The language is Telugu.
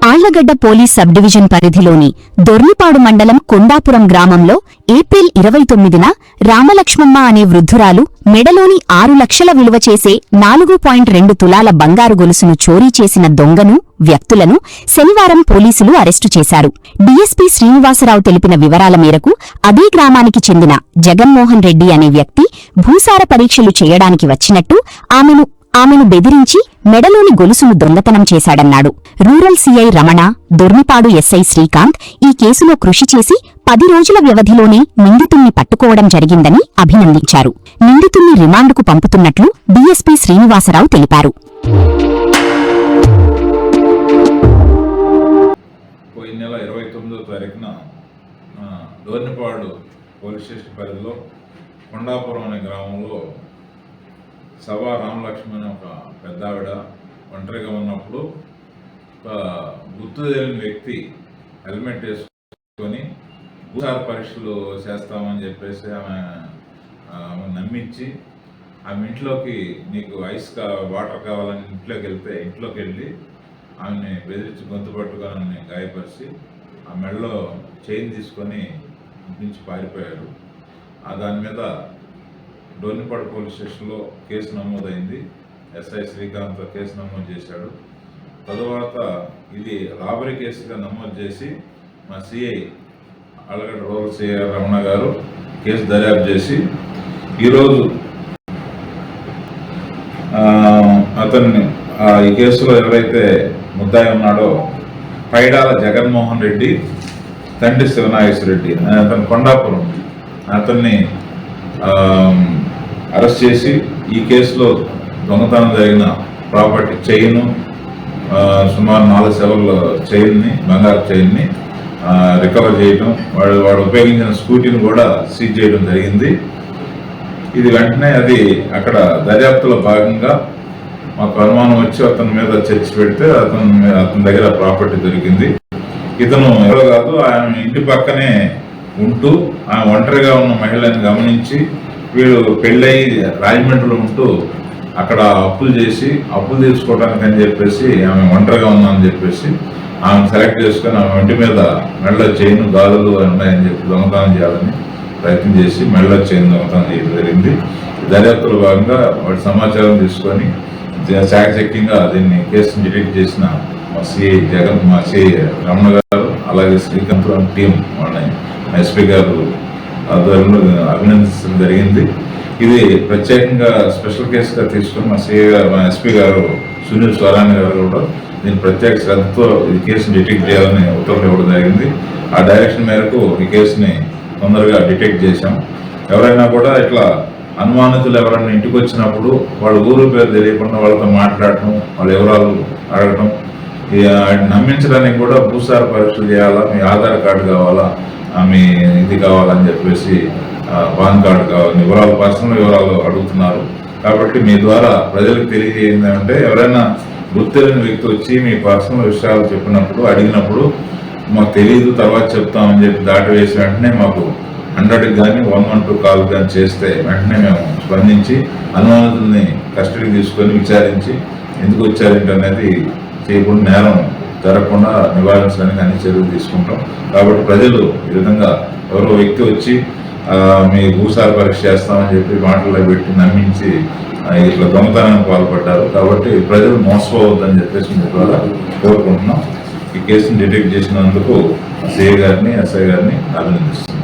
ఆళ్లగడ్డ పోలీస్ సబ్ డివిజన్ పరిధిలోని దొర్నిపాడు మండలం కొండాపురం గ్రామంలో ఏప్రిల్ 29న రామలక్ష్మమ్మ అనే వృద్ధురాలు మెడలోని 6 లక్షల విలువ చేసే 4.2 తులాల బంగారు గొలుసును చోరీ చేసిన దొంగను వ్యక్తులను శనివారం పోలీసులు అరెస్టు చేశారు. డీఎస్పీ శ్రీనివాసరావు తెలిపిన వివరాల మేరకు అదే గ్రామానికి చెందిన జగన్మోహన్ రెడ్డి అనే వ్యక్తి భూసార పరీక్షలు చేయడానికి వచ్చినట్టు ఆమెను బెదిరించి మెడలోని గొలుసును దొంగతనం చేశాడన్నాడు. Rural CI Ramana, Dornipadu SI Srikanth ఈ కేసులో కృషి చేసి 10 రోజుల వ్యవధిలోనే నిందితుణ్ణి పట్టుకోవడం జరిగిందని అభినందించారు. నిందితుణ్ణి రిమాండ్కు పంపుతున్నట్లు డీఎస్పీ శ్రీనివాసరావు తెలిపారు. పోయిన నెల 29వ తారీఖున దొర్నిపాడు పోలీస్ స్టేషన్ పరిధిలో కొండాపురం అనే గ్రామంలో సభా రామలక్ష్మణ్ ఒక పెద్ద ఆవిడ ఒంటరిగా ఉన్నప్పుడు ఒక గుర్తు తెలియని వ్యక్తి హెల్మెట్ వేసుకొని భూసార పరీక్షలు చేస్తామని చెప్పేసి ఆమె నమ్మించి ఆమె ఇంట్లోకి నీకు వాటర్ కావాలని ఇంట్లోకి వెళ్ళి ఆమెని బెదిరించి గొంతు పట్టుకొని ఆమెని గాయపరిచి ఆ మెడలో చైన్ తీసుకొని ఇంటించి పారిపోయాడు. దాని మీద డోర్నిపాడు పోలీస్ స్టేషన్లో కేసు నమోదైంది. ఎస్ఐ శ్రీకాంత్ కేసు నమోదు చేశాడు. తరువాత ఇది రాబరీ కేసుగా నమోదు చేసి మా CI Allagadda rural CI Ramana గారు కేసు దర్యాప్తు చేసి ఈరోజు అతన్ని ఈ కేసులో ఎవరైతే ముద్దాయి ఉన్నాడో పైడాల జగన్మోహన్ రెడ్డి, తండ్రి శివనాగేశ్వర రెడ్డి, అతను కొండాపురం, అతన్ని అరెస్ట్ చేసి ఈ కేసులో దొంగతనం జరిగిన ప్రాపర్టీ చైన్ సుమారు 4 సెవర్ల చైన్ని, బంగారు చైన్ని రికవర్ చేయడం, వాడు ఉపయోగించిన స్కూటీని కూడా సీజ్ చేయడం జరిగింది. ఇది వెంటనే అది అక్కడ దర్యాప్తులో భాగంగా మాకు అనుమానం వచ్చి అతని మీద చర్చ పెడితే అతని దగ్గర ప్రాపర్టీ దొరికింది. ఇతను ఎవరో కాదు, ఆయన ఇంటి పక్కనే ఉంటూ ఆమె ఒంటరిగా ఉన్న మహిళని గమనించి వీడు పెళ్ళయి రాజమండ్రిలో ఉంటూ అక్కడ అప్పులు తీసుకోవడానికి అని చెప్పేసి ఆమె ఒంటరిగా ఉందని చెప్పేసి ఆమెను సెలెక్ట్ చేసుకొని ఆమె ఒంటి మీద మెడలో చైన్, గాజులు ఉన్నాయని చెప్పి దొంగతనం చేయాలని ప్రయత్నం చేసి మెడలో చైన్ దొంగతనం చేయడం జరిగింది. దర్యాప్తులో భాగంగా వాటి సమాచారం తీసుకొని చాకచక్యంగా దీన్ని కేసును డిటెక్ట్ చేసిన మా సిఐ రమణ గారు, అలాగే శ్రీకాంత్ టీం వాళ్ళని ఎస్పీ గారు ఆధ్వర్యంలో అభినందించడం జరిగింది. ఇది ప్రత్యేకంగా స్పెషల్ కేసుగా తీసుకుని మా సిఐ గారు, మా ఎస్పీ గారు సునీల్ స్వరాణి గారు కూడా దీన్ని ప్రత్యేక శ్రద్ధతో ఈ కేసుని డిటెక్ట్ చేయాలని ఉత్తర్వులు ఇవ్వడం జరిగింది. ఆ డైరెక్షన్ మేరకు ఈ కేసుని తొందరగా డిటెక్ట్ చేశాం. ఎవరైనా కూడా ఇట్లా అనుమానితులు ఎవరైనా ఇంటికి వచ్చినప్పుడు వాళ్ళ ఊరు పేరు తెలియకుండా వాళ్ళతో మాట్లాడటం, వాళ్ళ వివరాలు అడగటం, నమ్మించడానికి కూడా భూసార పరీక్షలు చేయాలా, మీ ఆధార్ కార్డు కావాలా, మీ ఇది కావాలని చెప్పేసి పాన్ కార్డు కావాలని పర్సనల్ వివరాలు అడుగుతున్నారు. కాబట్టి మీ ద్వారా ప్రజలకు తెలియజేయండి, ఎవరైనా గుర్తెలిగిన వ్యక్తి వచ్చి మీ పర్సనల్ విషయాలు అడిగినప్పుడు మాకు తెలియదు తర్వాత చెప్తామని చెప్పి దాటివేసి వెంటనే మాకు 100కి కానీ 112 కాల్ కానీ చేస్తే వెంటనే మేము స్పందించి అనుమానితుల్ని కస్టడీకి తీసుకొని విచారించి ఎందుకు వచ్చారేంటి అనేది చేయకుండా నేరం జరగకుండా నివారించడానికి అన్ని చర్యలు తీసుకుంటాం. కాబట్టి ప్రజలు ఈ విధంగా ఎవరో వ్యక్తి వచ్చి మీ భూసార పరీక్ష చేస్తామని చెప్పి మాటల్లో పెట్టి నమ్మించి ఇట్లా దొంగతనానికి పాల్పడ్డారు. కాబట్టి ప్రజలు మోసపోవద్దని చెప్పేసి మీ ద్వారా కోరుకుంటున్నాం. ఈ కేసును డిటెక్ట్ చేసినందుకు సిఐ గారిని, ఎస్ఐ గారిని అభినందిస్తున్నాం.